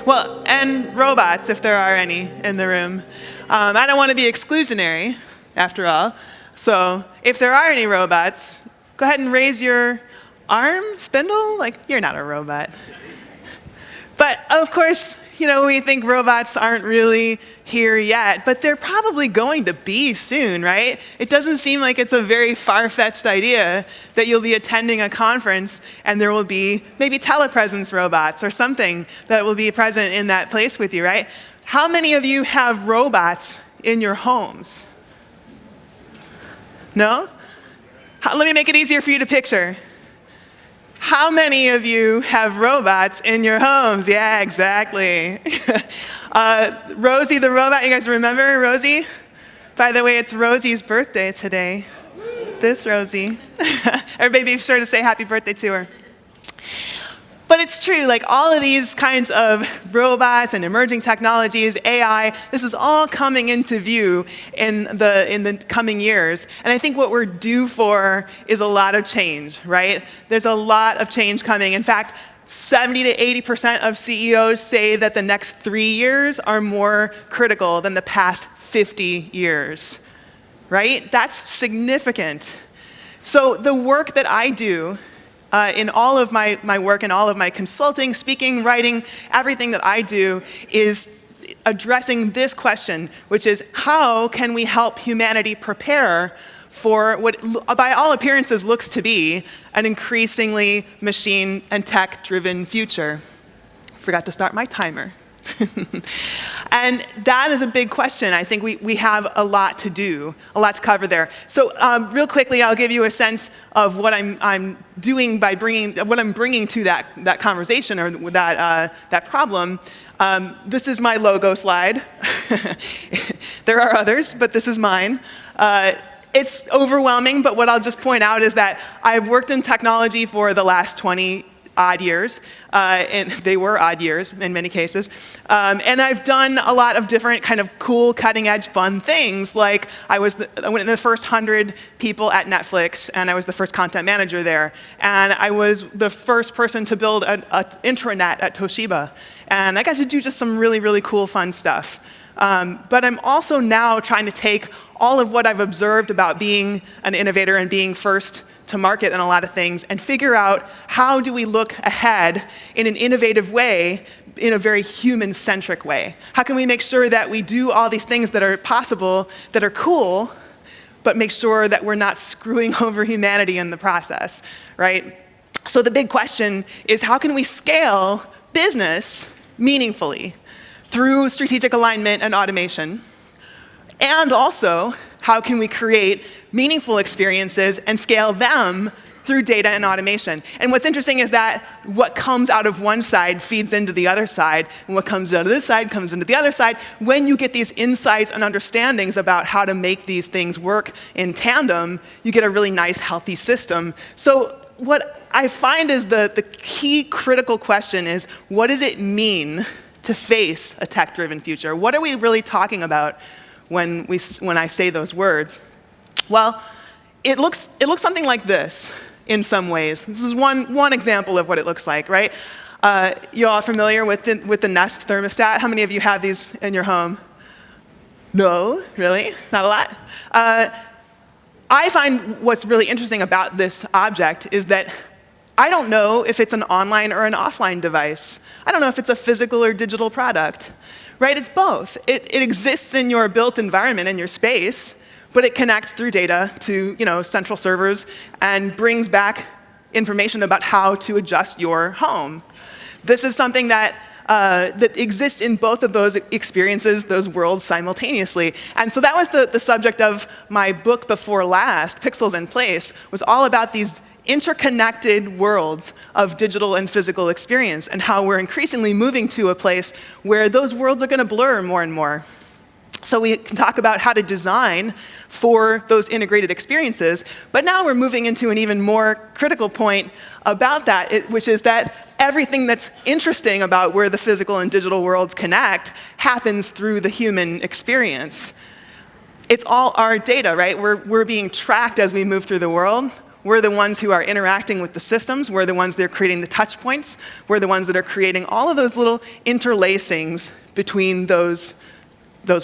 Well, and robots, if there are any in the room. I don't want to be exclusionary, after all. So if there are any robots, go ahead and raise your arm, spindle, like you're not a robot. But of course, we think robots aren't really here yet, but they're probably going to be soon, right? It doesn't seem like it's a very far-fetched idea that you'll be attending a conference and there will be maybe telepresence robots or something that will be present in that place with you, right? How many of you have robots in your homes? No? Let me make it easier for you to picture. How many of you have robots in your homes? Yeah, exactly. Rosie the robot, you guys remember Rosie? By the way, it's Rosie's birthday today. This Rosie. Everybody be sure to say happy birthday to her. But it's true, like all of these kinds of robots and emerging technologies, AI, this is all coming into view in the coming years. And I think what we're due for is a lot of change, right? There's a lot of change coming. In fact, 70 to 80% of CEOs say that the next 3 years are more critical than the past 50 years, right? That's significant. So the work that I do, in all of my work, in all of my consulting, speaking, writing, everything that I do is addressing this question, which is how can we help humanity prepare for what, by all appearances, looks to be an increasingly machine and tech-driven future. Forgot to start my timer. And that is a big question. I think we have a lot to do, a lot to cover there. So real quickly, I'll give you a sense of what I'm doing by what I'm bringing to that conversation or that problem. This is my logo slide. There are others, but this is mine. It's overwhelming, but what I'll just point out is that I've worked in technology for the last 20 odd years, and they were odd years in many cases. And I've done a lot of different kind of cool, cutting-edge, fun things. Like I went in the first 100 people at Netflix, and I was the first content manager there. And I was the first person to build an intranet at Toshiba. And I got to do just some really, really cool, fun stuff. But I'm also now trying to take all of what I've observed about being an innovator and being first to market in a lot of things and figure out how do we look ahead in an innovative way, in a very human-centric way. How can we make sure that we do all these things that are possible, that are cool, but make sure that we're not screwing over humanity in the process, right? So the big question is how can we scale business meaningfully through strategic alignment and automation? And also, how can we create meaningful experiences and scale them through data and automation? And what's interesting is that what comes out of one side feeds into the other side, and what comes out of this side comes into the other side. When you get these insights and understandings about how to make these things work in tandem, you get a really nice, healthy system. So what I find is the key critical question is, what does it mean to face a tech-driven future? What are we really talking about when I say those words? Well, it looks something like this in some ways. This is one example of what it looks like, right? You all familiar with the Nest thermostat? How many of you have these in your home? No, really? Not a lot? I find what's really interesting about this object is that I don't know if it's an online or an offline device. I don't know if it's a physical or digital product. Right, it's both. It exists in your built environment, in your space, but it connects through data to central servers and brings back information about how to adjust your home. This is something that exists in both of those experiences, those worlds simultaneously. And so that was the subject of my book before last, Pixels in Place, was all about these interconnected worlds of digital and physical experience and how we're increasingly moving to a place where those worlds are going to blur more and more. So we can talk about how to design for those integrated experiences, but now we're moving into an even more critical point about that, which is that everything that's interesting about where the physical and digital worlds connect happens through the human experience. It's all our data, right? We're being tracked as we move through the world. We're the ones who are interacting with the systems. We're the ones that are creating the touch points. We're the ones that are creating all of those little interlacings between those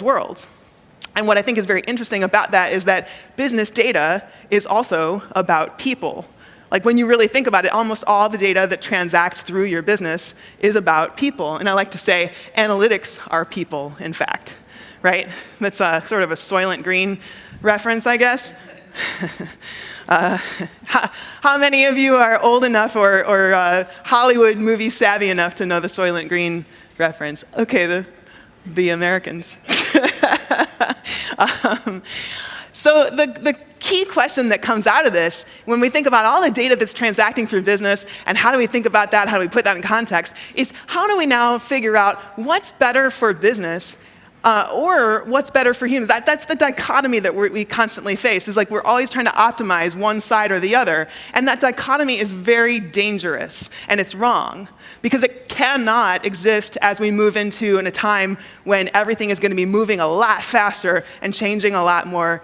worlds. And what I think is very interesting about that is that business data is also about people. Like when you really think about it, almost all the data that transacts through your business is about people. And I like to say analytics are people, in fact, right? That's sort of a Soylent Green reference, I guess. How many of you are old enough or Hollywood movie savvy enough to know the Soylent Green reference? Okay, the Americans. So the key question that comes out of this, when we think about all the data that's transacting through business, and how do we think about that, how do we put that in context, is how do we now figure out what's better for business or what's better for humans? That's the dichotomy that we constantly face, is like we're always trying to optimize one side or the other, and that dichotomy is very dangerous, and it's wrong, because it cannot exist as we move into a time when everything is going to be moving a lot faster and changing a lot more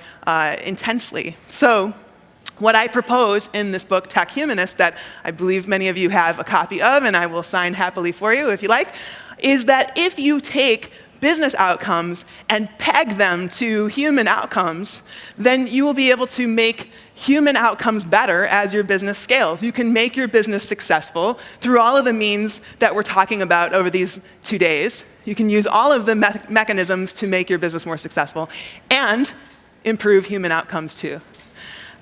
intensely. So what I propose in this book, Tech Humanist, that I believe many of you have a copy of, and I will sign happily for you if you like, is that if you take business outcomes and peg them to human outcomes, then you will be able to make human outcomes better as your business scales. You can make your business successful through all of the means that we're talking about over these 2 days. You can use all of the mechanisms to make your business more successful and improve human outcomes too.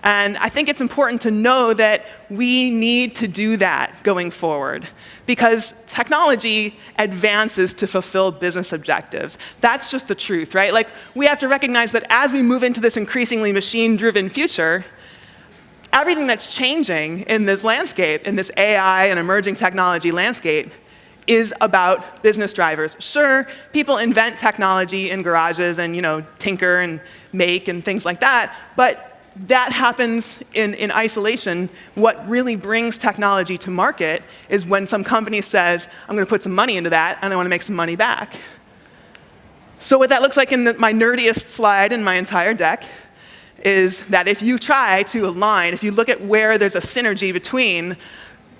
And I think it's important to know that we need to do that going forward, because technology advances to fulfill business objectives. That's just the truth, right? Like, we have to recognize that as we move into this increasingly machine-driven future, everything that's changing in this landscape, in this AI and emerging technology landscape, is about business drivers. Sure, people invent technology in garages and, tinker and make and things like that, but that happens in isolation. What really brings technology to market is when some company says, I'm going to put some money into that, and I want to make some money back. So what that looks like in my nerdiest slide in my entire deck is that if you try to align, if you look at where there's a synergy between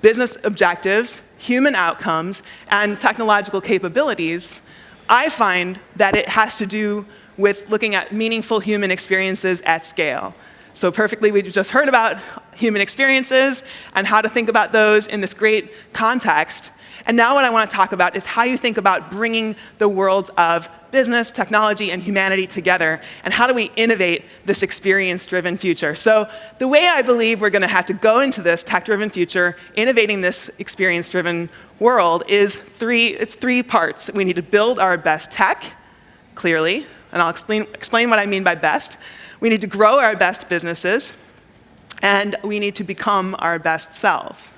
business objectives, human outcomes, and technological capabilities, I find that it has to do with looking at meaningful human experiences at scale. So perfectly, we just heard about human experiences and how to think about those in this great context. And now what I want to talk about is how you think about bringing the worlds of business, technology, and humanity together, and how do we innovate this experience-driven future. So the way I believe we're going to have to go into this tech-driven future, innovating this experience-driven world, is three parts. We need to build our best tech, clearly, and I'll explain what I mean by best. We need to grow our best businesses, and we need to become our best selves.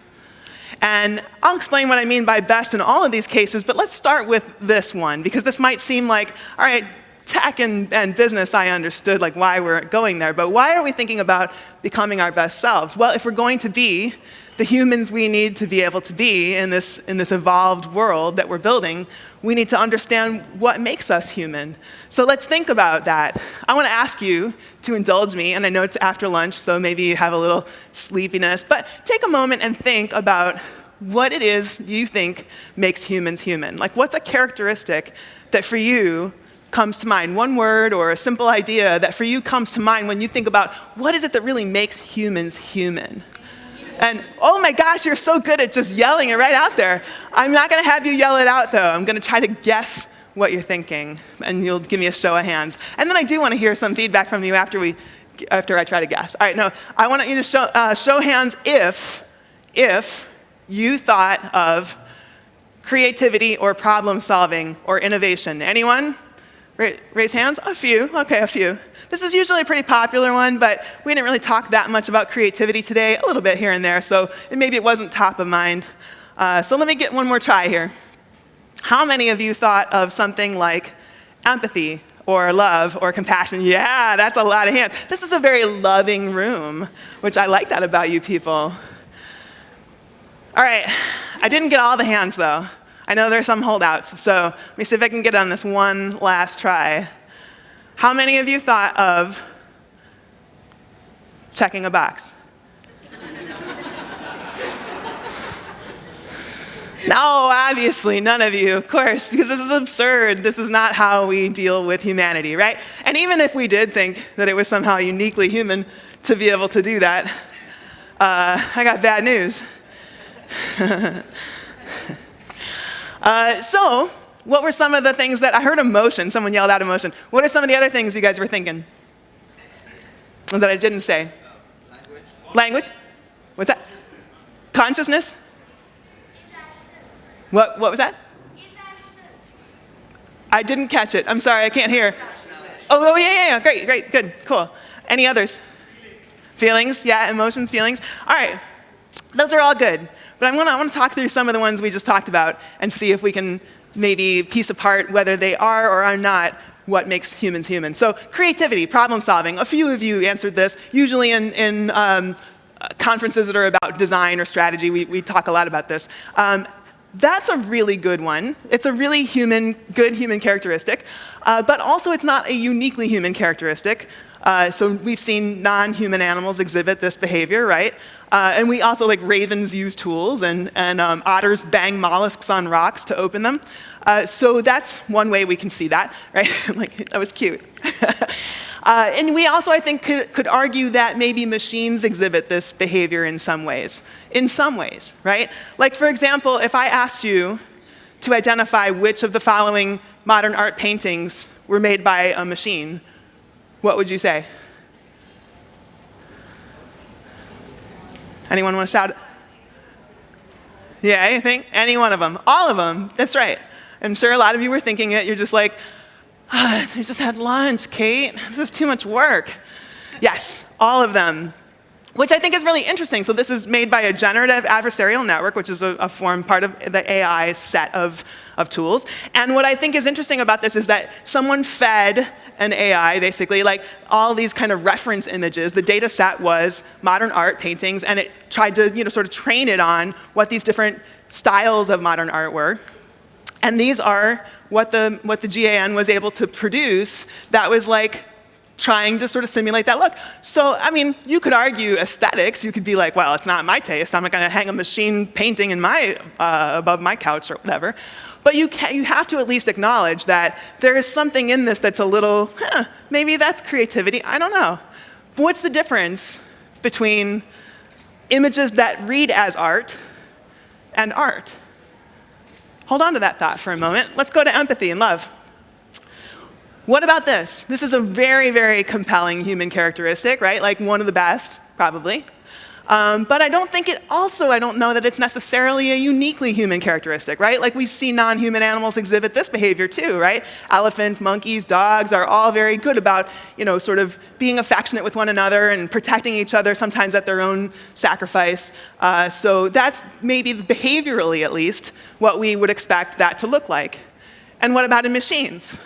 And I'll explain what I mean by best in all of these cases, but let's start with this one, because this might seem like, all right, tech and business, I understood like why we're going there, but why are we thinking about becoming our best selves? Well, if we're going to be the humans we need to be able to be in this evolved world that we're building, we need to understand what makes us human. So let's think about that. I want to ask you to indulge me, and I know it's after lunch, so maybe you have a little sleepiness, but take a moment and think about what it is you think makes humans human. Like, what's a characteristic that for you comes to mind? One word or a simple idea that for you comes to mind when you think about what is it that really makes humans human? And oh my gosh, you're so good at just yelling it right out there. I'm not going to have you yell it out, though. I'm going to try to guess what you're thinking, and you'll give me a show of hands. And then I do want to hear some feedback from you after I try to guess. All right, no, I want you to show hands if you thought of creativity or problem solving or innovation. Anyone? Raise hands? A few. Okay, a few. This is usually a pretty popular one, but we didn't really talk that much about creativity today, a little bit here and there, so maybe it wasn't top of mind. So let me get one more try here. How many of you thought of something like empathy or love or compassion? Yeah, that's a lot of hands. This is a very loving room, which I like that about you people. All right, I didn't get all the hands, though. I know there are some holdouts, so let me see if I can get on this one last try. How many of you thought of checking a box? No, obviously, none of you, of course, because this is absurd. This is not how we deal with humanity, right? And even if we did think that it was somehow uniquely human to be able to do that, I got bad news. So, what were some of the things that, I heard emotion, someone yelled out emotion. What are some of the other things you guys were thinking that I didn't say? Language? What's that? Consciousness? What was that? I didn't catch it. I'm sorry, I can't hear. Oh, yeah. Great, good, cool. Any others? Feelings, yeah, emotions, feelings. All right, those are all good. But I want to talk through some of the ones we just talked about and see if we can maybe piece apart whether they are or are not what makes humans human. So creativity, problem solving. A few of you answered this. Usually in conferences that are about design or strategy, we talk a lot about this. That's a really good one. It's a really good human characteristic, but also it's not a uniquely human characteristic. So we've seen non-human animals exhibit this behavior, right? And we also, like, ravens use tools, and otters bang mollusks on rocks to open them. So that's one way we can see that, right? Like, that was cute. And we also, I think, could argue that maybe machines exhibit this behavior in some ways. In some ways, right? Like, for example, if I asked you to identify which of the following modern art paintings were made by a machine, what would you say? Anyone want to shout? Yeah, anything? Any one of them? All of them? That's right. I'm sure a lot of you were thinking it. You're just like, I just had lunch, Kate. This is too much work. Yes, all of them, which I think is really interesting. So this is made by a generative adversarial network, which is a form part of the AI set of tools. And what I think is interesting about this is that someone fed an AI, basically, like all these kind of reference images. The data set was modern art paintings, and it tried to sort of train it on what these different styles of modern art were. And these are what the GAN was able to produce that was like trying to sort of simulate that look. So, I mean, you could argue aesthetics. You could be like, well, it's not my taste. I'm not going to hang a machine painting in above my couch or whatever. But you have to at least acknowledge that there is something in this that's a little, maybe that's creativity. I don't know. But what's the difference between images that read as art and art? Hold on to that thought for a moment. Let's go to empathy and love. What about this? This is a very, very compelling human characteristic, right? Like one of the best, probably. But I don't know that it's necessarily a uniquely human characteristic, right? Like we see non-human animals exhibit this behavior too, right? Elephants, monkeys, dogs are all very good about, sort of being affectionate with one another and protecting each other, sometimes at their own sacrifice. So that's maybe behaviorally, at least, what we would expect that to look like. And what about in machines?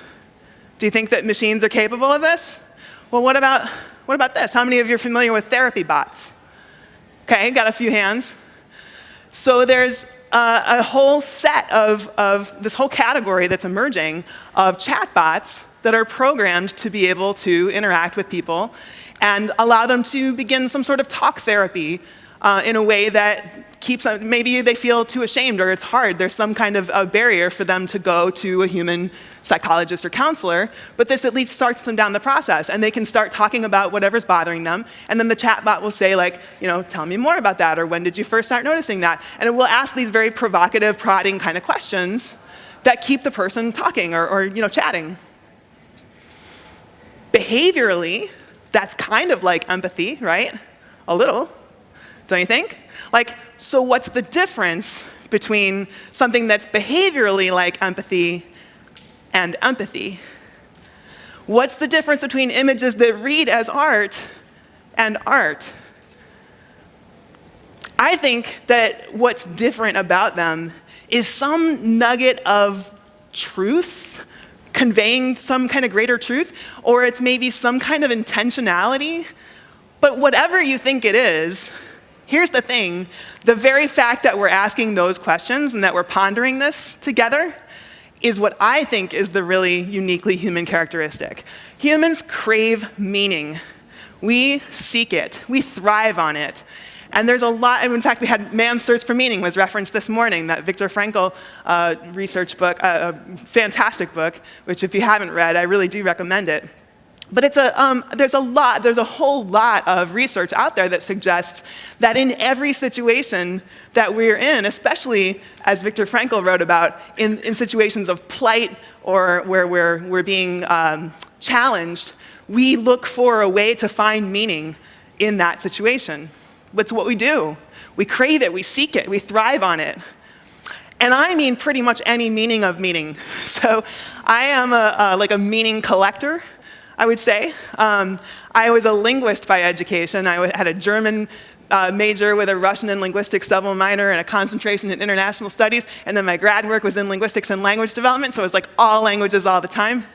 Do you think that machines are capable of this? Well, what about this? How many of you are familiar with therapy bots? Okay, got a few hands. So there's a whole set of this whole category that's emerging of chatbots that are programmed to be able to interact with people and allow them to begin some sort of talk therapy in a way that keeps them, maybe they feel too ashamed or it's hard. There's some kind of a barrier for them to go to a human psychologist or counselor, but this at least starts them down the process and they can start talking about whatever's bothering them, and then the chatbot will say like, tell me more about that, or when did you first start noticing that? And it will ask these very provocative, prodding kind of questions that keep the person talking or chatting. Behaviorally, that's kind of like empathy, right? A little, don't you think? Like, so what's the difference between something that's behaviorally like empathy and empathy? What's the difference between images that read as art and art? I think that what's different about them is some nugget of truth, conveying some kind of greater truth, or it's maybe some kind of intentionality. But whatever you think it is, here's the thing. The very fact that we're asking those questions and that we're pondering this together is what I think is the really uniquely human characteristic. Humans crave meaning. We seek it. We thrive on it. And there's a lot, and in fact, we had Man's Search for Meaning was referenced this morning, that Viktor Frankl research book, a fantastic book, which if you haven't read, I really do recommend it. But there's a whole lot of research out there that suggests that in every situation that we're in, especially as Viktor Frankl wrote about, in situations of plight or where we're being challenged, we look for a way to find meaning in that situation. That's what we do. We crave it, we seek it, we thrive on it. And I mean pretty much any meaning of meaning. So I am like a meaning collector, I would say. I was a linguist by education. I had a German major with a Russian and linguistics double minor and a concentration in international studies. And then my grad work was in linguistics and language development, so it was like all languages all the time.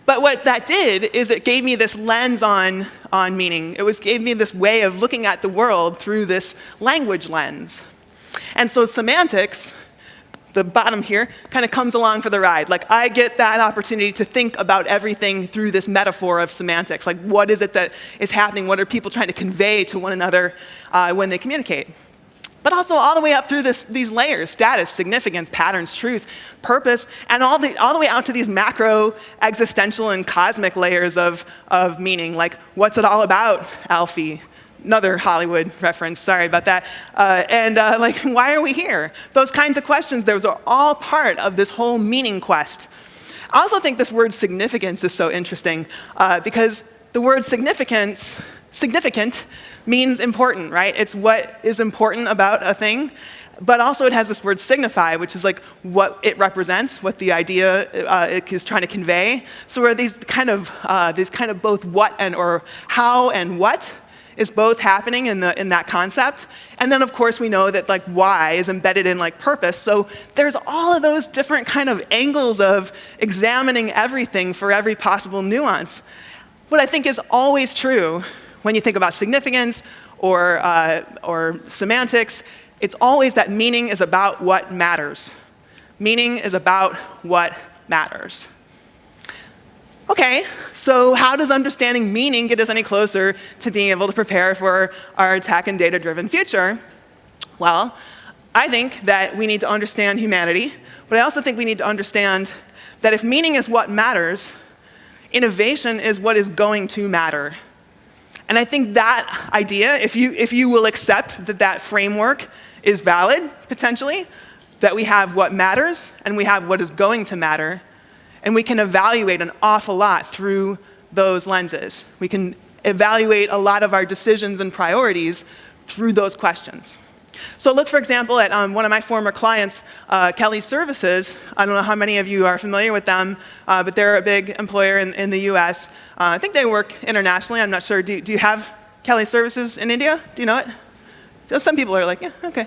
But what that did is it gave me this lens on meaning. It gave me this way of looking at the world through this language lens. And so semantics, the bottom here, kind of comes along for the ride. Like, I get that opportunity to think about everything through this metaphor of semantics. Like, what is it that is happening? What are people trying to convey to one another when they communicate? But also all the way up through these layers: status, significance, patterns, truth, purpose, and all the way out to these macro, existential, and cosmic layers of meaning. Like, what's it all about, Alfie? Another Hollywood reference, sorry about that. Like, why are we here? Those kinds of questions, those are all part of this whole meaning quest. I also think this word significance is so interesting because the word significant means important, right? It's what is important about a thing, but also it has this word signify, which is like what it represents, what the idea it is trying to convey. So are these kind of both what and or how and what is both happening in that concept. And then of course we know that like why is embedded in like purpose. So there's all of those different kind of angles of examining everything for every possible nuance. What I think is always true when you think about significance or semantics, it's always that meaning is about what matters. Meaning is about what matters. Okay, so how does understanding meaning get us any closer to being able to prepare for our tech and data-driven future? Well, I think that we need to understand humanity, but I also think we need to understand that if meaning is what matters, innovation is what is going to matter. And I think that idea, if you will accept that framework is valid, potentially, that we have what matters and we have what is going to matter, and we can evaluate an awful lot through those lenses. We can evaluate a lot of our decisions and priorities through those questions. So look, for example, at one of my former clients, Kelly Services. I don't know how many of you are familiar with them, but they're a big employer in the US. I think they work internationally. I'm not sure. Do you have Kelly Services in India? Do you know it? So some people are like, yeah, okay.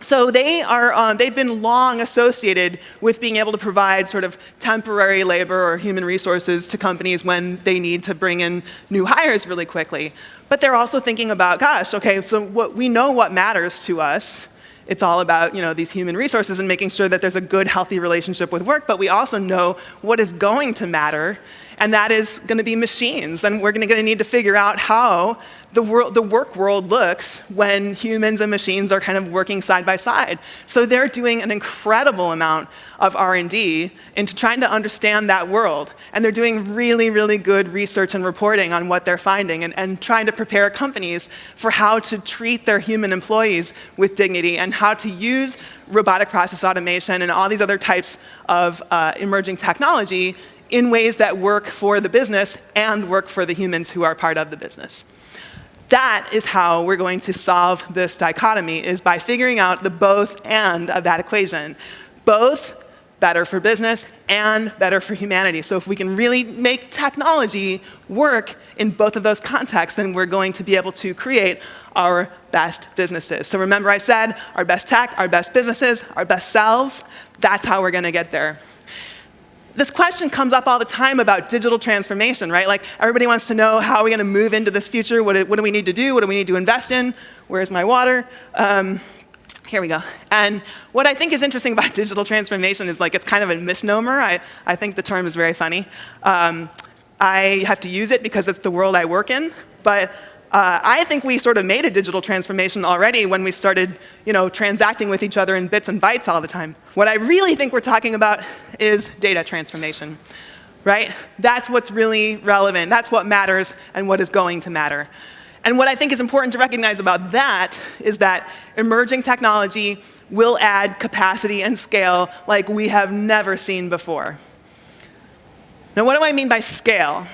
So they've been long associated with being able to provide sort of temporary labor or human resources to companies when they need to bring in new hires really quickly. But they're also thinking about, gosh, okay, so we know what matters to us. It's all about, these human resources and making sure that there's a good, healthy relationship with work, but we also know what is going to matter, and that is going to be machines. And we're going to need to figure out how the work world looks when humans and machines are kind of working side by side. So they're doing an incredible amount of R&D into trying to understand that world. And they're doing really, really good research and reporting on what they're finding and trying to prepare companies for how to treat their human employees with dignity and how to use robotic process automation and all these other types of emerging technology in ways that work for the business and work for the humans who are part of the business. That is how we're going to solve this dichotomy, is by figuring out the both and of that equation. Both better for business and better for humanity. So if we can really make technology work in both of those contexts, then we're going to be able to create our best businesses. So remember I said, our best tech, our best businesses, our best selves, that's how we're going to get there. This question comes up all the time about digital transformation, right? Like, everybody wants to know, how are we going to move into this future? What do we need to do? What do we need to invest in? Where's my water? Here we go. And what I think is interesting about digital transformation is, like, it's kind of a misnomer. I think the term is very funny. I have to use it because it's the world I work in, but I think we sort of made a digital transformation already when we started, transacting with each other in bits and bytes all the time. What I really think we're talking about is data transformation, right? That's what's really relevant. That's what matters and what is going to matter. And what I think is important to recognize about that is that emerging technology will add capacity and scale like we have never seen before. Now, what do I mean by scale?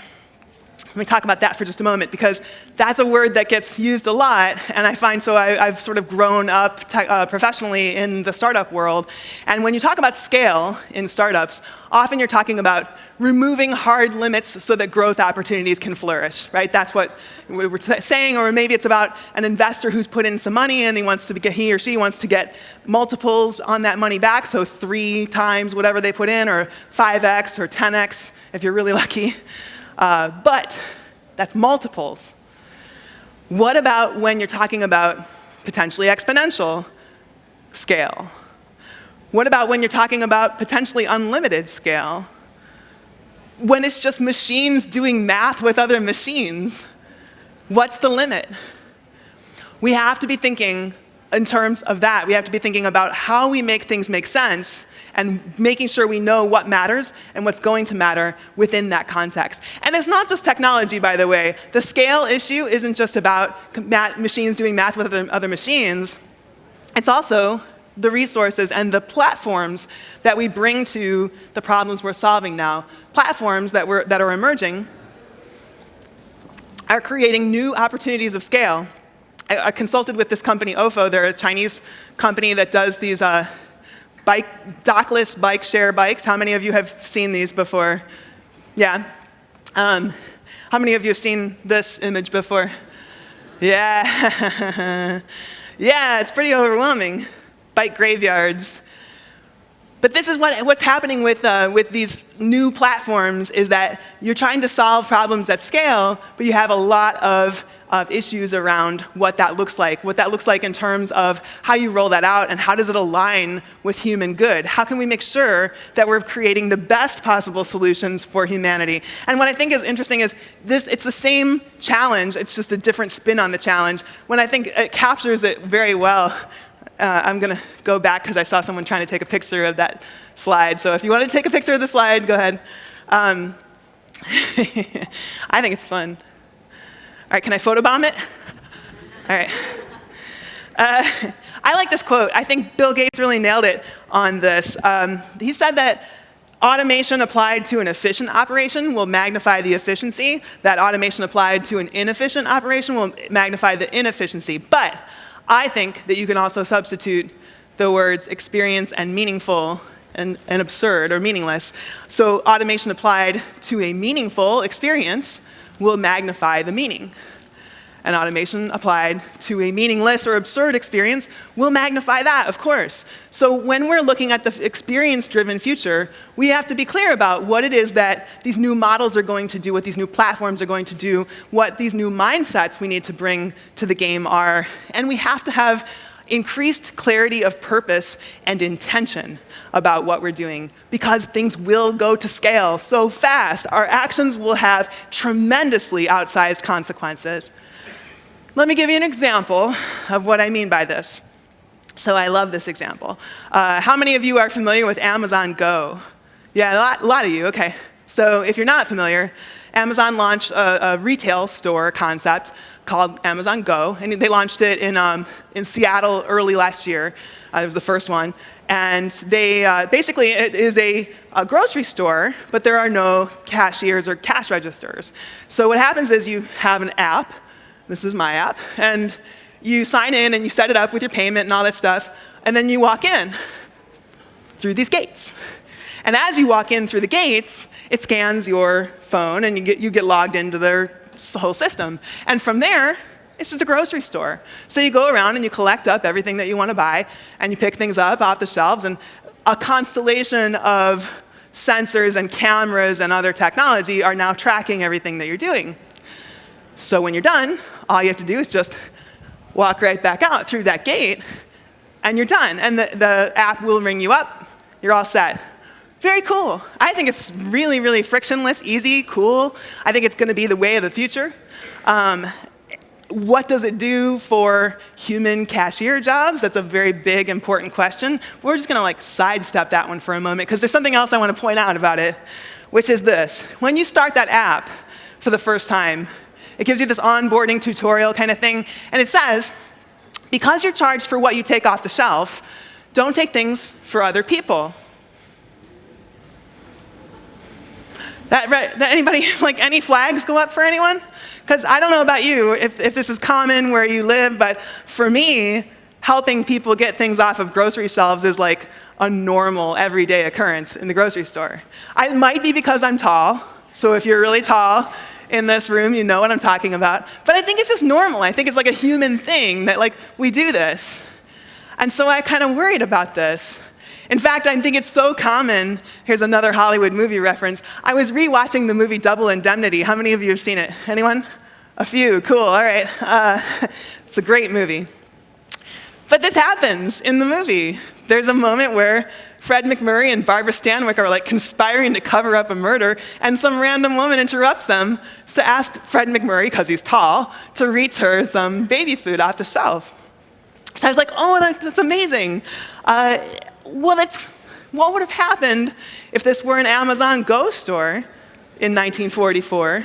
Let me talk about that for just a moment, because that's a word that gets used a lot, and I find I've sort of grown up professionally in the startup world. And when you talk about scale in startups, often you're talking about removing hard limits so that growth opportunities can flourish, right? That's what we're saying, or maybe it's about an investor who's put in some money and he or she wants to get multiples on that money back, so 3 times whatever they put in, or 5x or 10x if you're really lucky. But that's multiples. What about when you're talking about potentially exponential scale? What about when you're talking about potentially unlimited scale? When it's just machines doing math with other machines, what's the limit? We have to be thinking in terms of that. We have to be thinking about how we make things make sense and making sure we know what matters and what's going to matter within that context. And it's not just technology, by the way. The scale issue isn't just about machines doing math with other machines. It's also the resources and the platforms that we bring to the problems we're solving now. Platforms that are emerging are creating new opportunities of scale. I consulted with this company, OFO. They're a Chinese company that does these dockless bike share bikes. How many of you have seen these before? Yeah. How many of you have seen this image before? Yeah. Yeah, it's pretty overwhelming. Bike graveyards. But this is what's happening with these new platforms, is that you're trying to solve problems at scale, but you have a lot of issues around what that looks like in terms of how you roll that out and how does it align with human good. How can we make sure that we're creating the best possible solutions for humanity? And what I think is interesting is it's the same challenge, it's just a different spin on the challenge. When I think it captures it very well, I'm going to go back because I saw someone trying to take a picture of that slide. So if you want to take a picture of the slide, go ahead. I think it's fun. All right, can I photobomb it? All right. I like this quote. I think Bill Gates really nailed it on this. He said that automation applied to an efficient operation will magnify the efficiency. That automation applied to an inefficient operation will magnify the inefficiency. But I think that you can also substitute the words experience and meaningful and absurd or meaningless. So automation applied to a meaningful experience will magnify the meaning. And automation applied to a meaningless or absurd experience will magnify that, of course. So when we're looking at the experience-driven future, we have to be clear about what it is that these new models are going to do, what these new platforms are going to do, what these new mindsets we need to bring to the game are. And we have to have increased clarity of purpose and intention about what we're doing, because things will go to scale so fast. Our actions will have tremendously outsized consequences. Let me give you an example of what I mean by this. So I love this example. How many of you are familiar with Amazon Go? Yeah, a lot of you, okay. So if you're not familiar, Amazon launched a retail store concept called Amazon Go, and they launched it in Seattle early last year. It was the first one. And they basically, it is a grocery store, but there are no cashiers or cash registers. So what happens is you have an app. This is my app. And you sign in and you set it up with your payment and all that stuff. And then you walk in through these gates. And as you walk in through the gates, it scans your phone and you get logged into their whole system. And from there, it's just a grocery store. So you go around and you collect up everything that you want to buy, and you pick things up off the shelves, and a constellation of sensors and cameras and other technology are now tracking everything that you're doing. So when you're done, all you have to do is just walk right back out through that gate, and you're done. And the app will ring you up. You're all set. Very cool. I think it's really, really frictionless, easy, cool. I think it's going to be the way of the future. what does it do for human cashier jobs? That's a very big, important question. We're just going to sidestep that one for a moment because there's something else I want to point out about it, which is this. When you start that app for the first time, it gives you this onboarding tutorial kind of thing, and it says, because you're charged for what you take off the shelf, don't take things for other people. Anybody, any flags go up for anyone? Because I don't know about you, if this is common where you live, but for me, helping people get things off of grocery shelves is like a normal, everyday occurrence in the grocery store. It might be because I'm tall, so if you're really tall in this room, you know what I'm talking about. But I think it's just normal. I think it's like a human thing that we do this. And so I kind of worried about this. In fact, I think it's so common. Here's another Hollywood movie reference. I was rewatching the movie Double Indemnity. How many of you have seen it? Anyone? A few. Cool. All right. It's a great movie. But this happens in the movie. There's a moment where Fred McMurray and Barbara Stanwyck are conspiring to cover up a murder, and some random woman interrupts them to ask Fred McMurray, because he's tall, to reach her some baby food off the shelf. So I was like, oh, that's amazing. What would have happened if this were an Amazon Go store in 1944?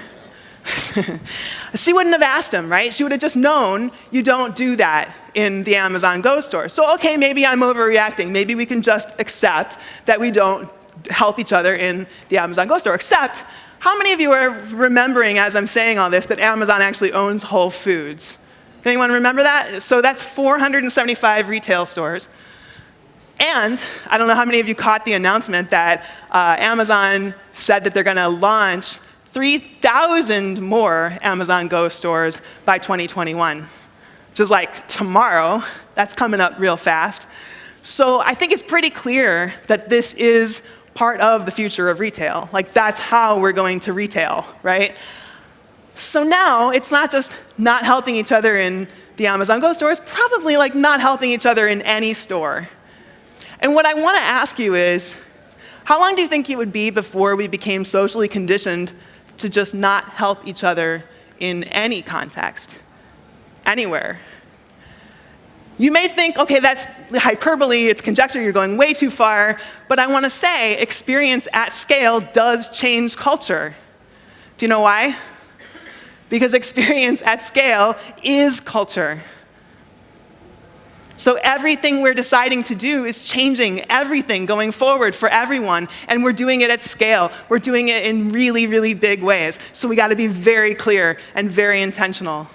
She wouldn't have asked him, right? She would have just known you don't do that in the Amazon Go store. So, okay, maybe I'm overreacting. Maybe we can just accept that we don't help each other in the Amazon Go store. Except, how many of you are remembering, as I'm saying all this, that Amazon actually owns Whole Foods? Anyone remember that? So that's 475 retail stores. And I don't know how many of you caught the announcement that Amazon said that they're going to launch 3,000 more Amazon Go stores by 2021, which is tomorrow. That's coming up real fast. So I think it's pretty clear that this is part of the future of retail. That's how we're going to retail, right? So now it's not just not helping each other in the Amazon Go store, it's probably not helping each other in any store. And what I want to ask you is, how long do you think it would be before we became socially conditioned to just not help each other in any context, anywhere? You may think, okay, that's hyperbole, it's conjecture, you're going way too far, but I want to say experience at scale does change culture. Do you know why? Because experience at scale is culture. So everything we're deciding to do is changing everything going forward for everyone, and we're doing it at scale. We're doing it in really, really big ways. So we got to be very clear and very intentional.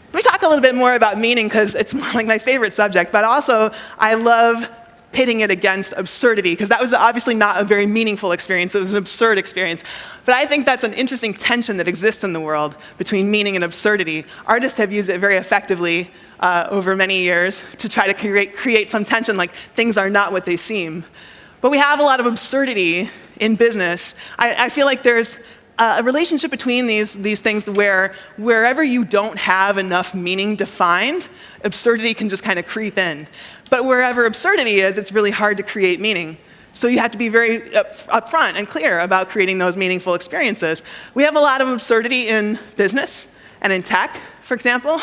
Let me talk a little bit more about meaning, because it's my favorite subject, but also I love pitting it against absurdity, because that was obviously not a very meaningful experience. It was an absurd experience. But I think that's an interesting tension that exists in the world between meaning and absurdity. Artists have used it very effectively over many years to try to create some tension, things are not what they seem. But we have a lot of absurdity in business. I feel like there's a relationship between these things where wherever you don't have enough meaning defined, absurdity can just kind of creep in. But wherever absurdity is, it's really hard to create meaning. So you have to be very upfront and clear about creating those meaningful experiences. We have a lot of absurdity in business and in tech, for example.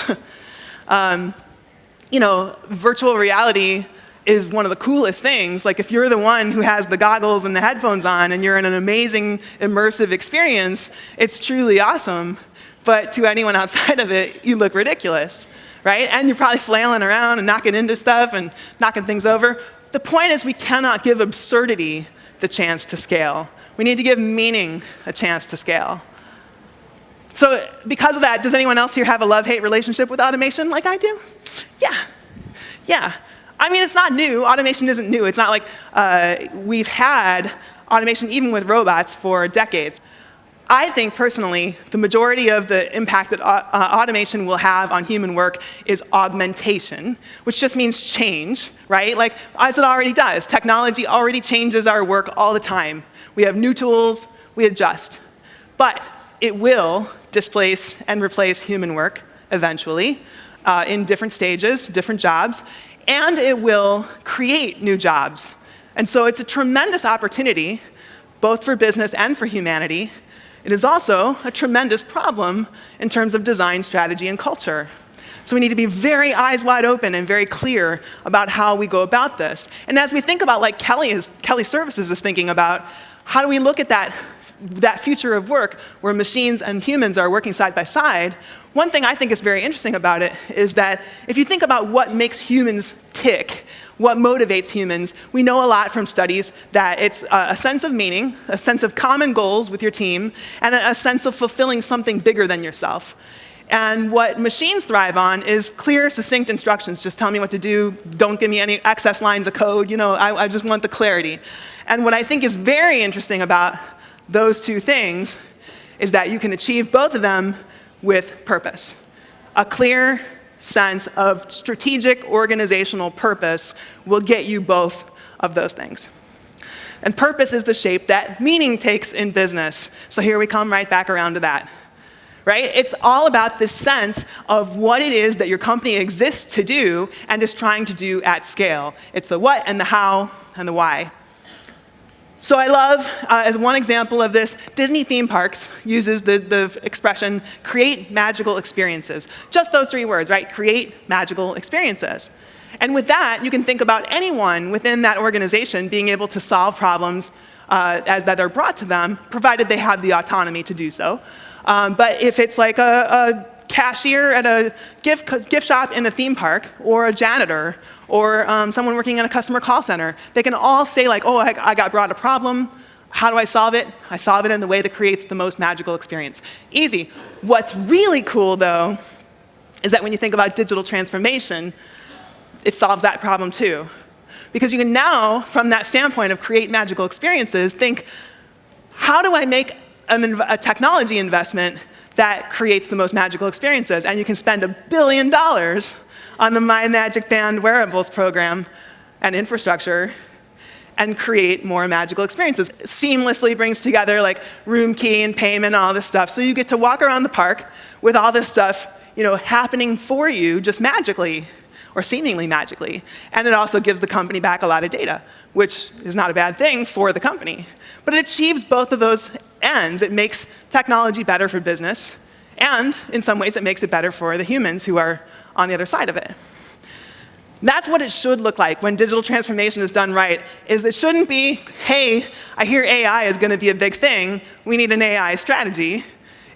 Virtual reality is one of the coolest things. If you're the one who has the goggles and the headphones on and you're in an amazing immersive experience, it's truly awesome. But to anyone outside of it, you look ridiculous, right? And you're probably flailing around and knocking into stuff and knocking things over. The point is we cannot give absurdity the chance to scale. We need to give meaning a chance to scale. So because of that, does anyone else here have a love-hate relationship with automation like I do? Yeah. I mean, it's not new. Automation isn't new. It's not we've had automation even with robots for decades. I think, personally, the majority of the impact that automation will have on human work is augmentation, which just means change, right? As it already does. Technology already changes our work all the time. We have new tools, we adjust. But it will displace and replace human work eventually in different stages, different jobs, and it will create new jobs. And so it's a tremendous opportunity, both for business and for humanity. It is also a tremendous problem in terms of design, strategy, and culture. So we need to be very eyes wide open and very clear about how we go about this. And as we think about, like Kelly Services is thinking about, how do we look at that future of work where machines and humans are working side by side? One thing I think is very interesting about it is that if you think about what makes humans tick, what motivates humans, we know a lot from studies that it's a sense of meaning, a sense of common goals with your team, and a sense of fulfilling something bigger than yourself. And what machines thrive on is clear, succinct instructions. Just tell me what to do. Don't give me any excess lines of code. I just want the clarity. And what I think is very interesting about those two things is that you can achieve both of them with purpose. A clear sense of strategic organizational purpose will get you both of those things. And purpose is the shape that meaning takes in business. So here we come right back around to that. Right? It's all about this sense of what it is that your company exists to do and is trying to do at scale. It's the what and the how and the why. So I love, as one example of this, Disney theme parks uses the expression, create magical experiences. Just those three words, right? Create magical experiences. And with that, you can think about anyone within that organization being able to solve problems as that are brought to them, provided they have the autonomy to do so. But if it's like a cashier at a gift shop in a theme park, or a janitor, or someone working in a customer call center, they can all say like, oh, I got brought a problem. How do I solve it? I solve it in the way that creates the most magical experience. Easy. What's really cool, though, is that when you think about digital transformation, it solves that problem too. Because you can now, from that standpoint of create magical experiences, think, how do I make a technology investment that creates the most magical experiences? And you can spend $1 billion on the My Magic Band wearables program and infrastructure and create more magical experiences. Seamlessly brings together like room key and payment and all this stuff. So you get to walk around the park with all this stuff, happening for you just magically or seemingly magically. And it also gives the company back a lot of data, which is not a bad thing for the company. But it achieves both of those ends. It makes technology better for business, and in some ways it makes it better for the humans who are on the other side of it. That's what it should look like when digital transformation is done right, is it shouldn't be, hey, I hear AI is going to be a big thing, we need an AI strategy.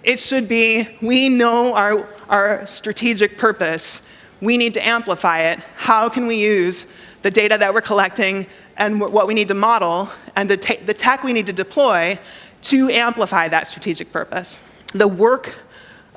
It should be, we know our strategic purpose, we need to amplify it. How can we use the data that we're collecting and what we need to model and the tech we need to deploy to amplify that strategic purpose? The work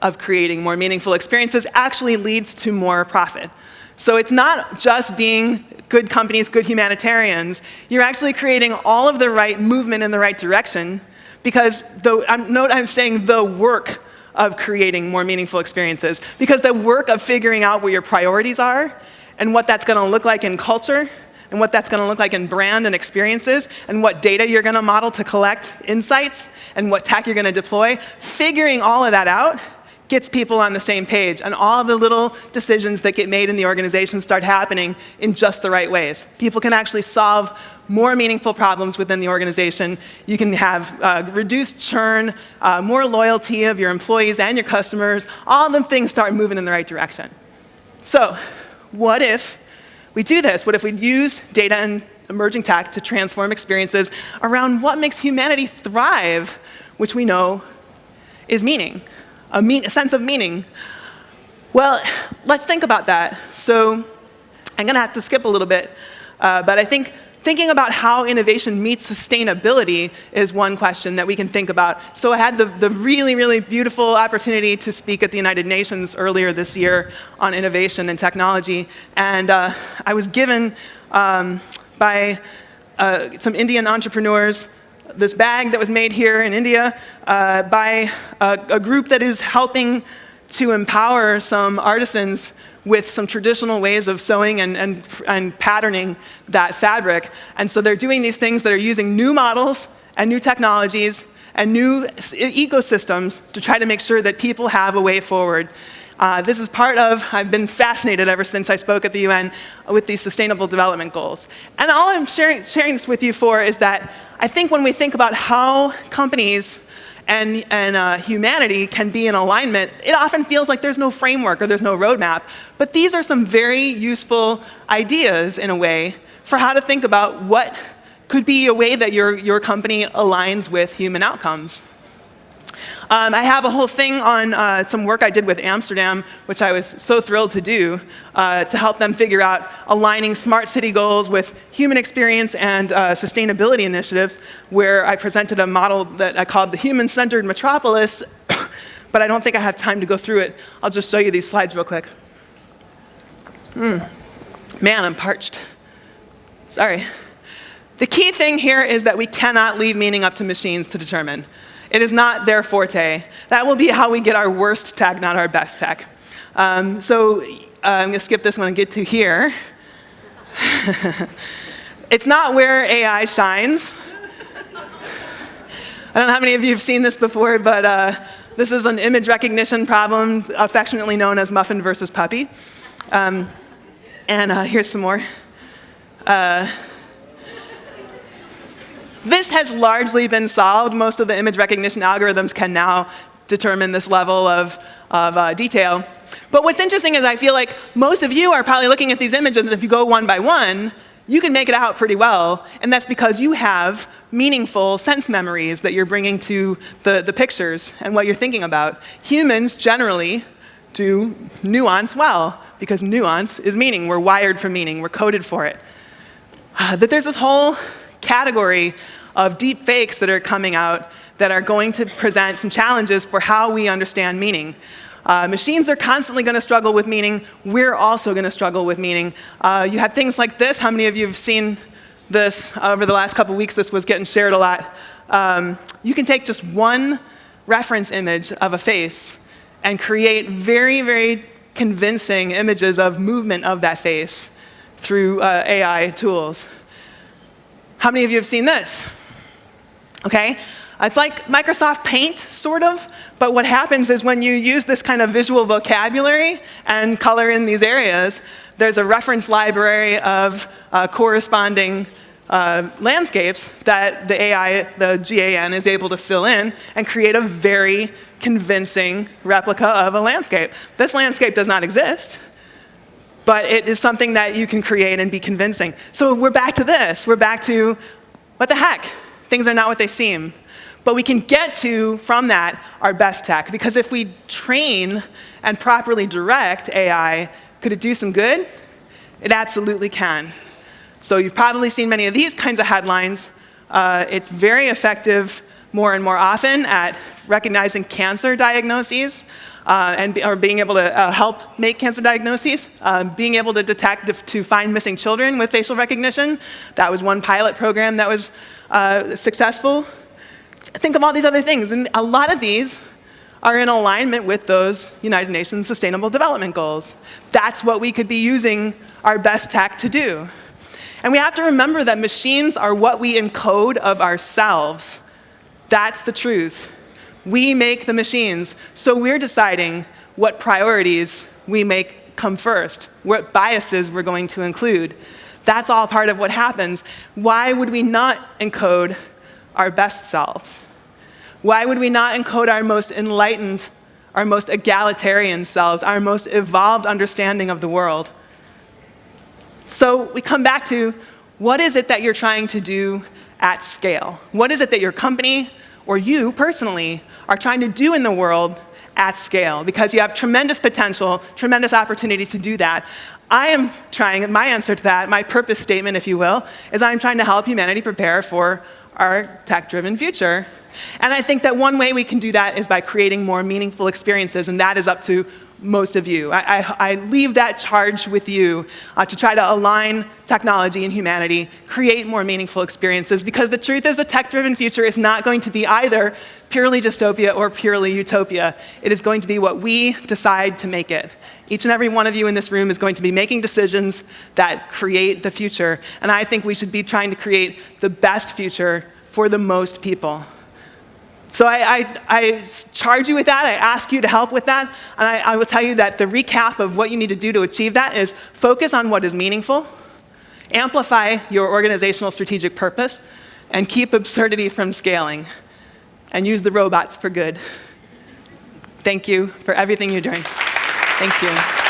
of creating more meaningful experiences actually leads to more profit. So it's not just being good companies, good humanitarians. You're actually creating all of the right movement in the right direction, because note I'm saying the work of creating more meaningful experiences, because the work of figuring out what your priorities are and what that's going to look like in culture and what that's going to look like in brand and experiences and what data you're going to model to collect insights and what tech you're going to deploy, figuring all of that out gets people on the same page, and all the little decisions that get made in the organization start happening in just the right ways. People can actually solve more meaningful problems within the organization. You can have reduced churn, more loyalty of your employees and your customers. All of them things start moving in the right direction. So what if we do this? What if we use data and emerging tech to transform experiences around what makes humanity thrive, which we know is meaning, a sense of meaning? Well, let's think about that. So I'm going to have to skip a little bit, but I think thinking about how innovation meets sustainability is one question that we can think about. So I had the really, really beautiful opportunity to speak at the United Nations earlier this year on innovation and technology, and I was given by some Indian entrepreneurs this bag that was made here in India by a group that is helping to empower some artisans with some traditional ways of sewing and patterning that fabric. And so they're doing these things that are using new models and new technologies and new ecosystems to try to make sure that people have a way forward. This is part of, I've been fascinated ever since I spoke at the UN with these Sustainable Development Goals. And all I'm sharing this with you for is that I think when we think about how companies and humanity can be in alignment, it often feels like there's no framework or there's no roadmap. But these are some very useful ideas, in a way, for how to think about what could be a way that your company aligns with human outcomes. I have a whole thing on some work I did with Amsterdam, which I was so thrilled to do, to help them figure out aligning smart city goals with human experience and sustainability initiatives, where I presented a model that I called the human-centered metropolis, but I don't think I have time to go through it. I'll just show you these slides real quick. Man, I'm parched. Sorry. The key thing here is that we cannot leave meaning up to machines to determine. It is not their forte. That will be how we get our worst tech, not our best tech. So I'm going to skip this one and get to here. It's not where AI shines. I don't know how many of you have seen this before, but this is an image recognition problem affectionately known as Muffin versus Puppy. And here's some more. This has largely been solved. Most of the image recognition algorithms can now determine this level of detail. But what's interesting is I feel like most of you are probably looking at these images, and if you go one by one, you can make it out pretty well. And that's because you have meaningful sense memories that you're bringing to the pictures and what you're thinking about. Humans generally do nuance well, because nuance is meaning. We're wired for meaning. We're coded for it. But there's this whole category of deepfakes that are coming out that are going to present some challenges for how we understand meaning. Machines are constantly going to struggle with meaning. We're also going to struggle with meaning. You have things like this. How many of you have seen this over the last couple weeks? This was getting shared a lot. You can take just one reference image of a face and create very, very convincing images of movement of that face through AI tools. How many of you have seen this? Okay, it's like Microsoft Paint, sort of, but what happens is when you use this kind of visual vocabulary and color in these areas, there's a reference library of corresponding landscapes that the AI, the GAN, is able to fill in and create a very convincing replica of a landscape. This landscape does not exist, but it is something that you can create and be convincing. So we're back to this. We're back to, what the heck? Things are not what they seem. But we can get to, from that, our best tech. Because if we train and properly direct AI, could it do some good? It absolutely can. So you've probably seen many of these kinds of headlines. It's very effective more and more often at recognizing cancer diagnoses. Or being able to help make cancer diagnoses, being able to detect, to find missing children with facial recognition. That was one pilot program that was successful. Think of all these other things, and a lot of these are in alignment with those United Nations Sustainable Development Goals. That's what we could be using our best tech to do. And we have to remember that machines are what we encode of ourselves. That's the truth. We make the machines, so we're deciding what priorities we make come first, what biases we're going to include. That's all part of what happens. Why would we not encode our best selves? Why would we not encode our most enlightened, our most egalitarian selves, our most evolved understanding of the world? So we come back to, what is it that you're trying to do at scale? What is it that your company or you personally are trying to do in the world at scale? Because you have tremendous potential, tremendous opportunity to do that. I am trying, my answer to that, my purpose statement, if you will, is I'm trying to help humanity prepare for our tech-driven future. And I think that one way we can do that is by creating more meaningful experiences, and that is up to most of you. I leave that charge with you to try to align technology and humanity, create more meaningful experiences, because the truth is the tech-driven future is not going to be either purely dystopia or purely utopia. It is going to be what we decide to make it. Each and every one of you in this room is going to be making decisions that create the future, and I think we should be trying to create the best future for the most people. So I charge you with that. I ask you to help with that. And I will tell you that the recap of what you need to do to achieve that is focus on what is meaningful, amplify your organizational strategic purpose, and keep absurdity from scaling. and use the robots for good. Thank you for everything you're doing. Thank you.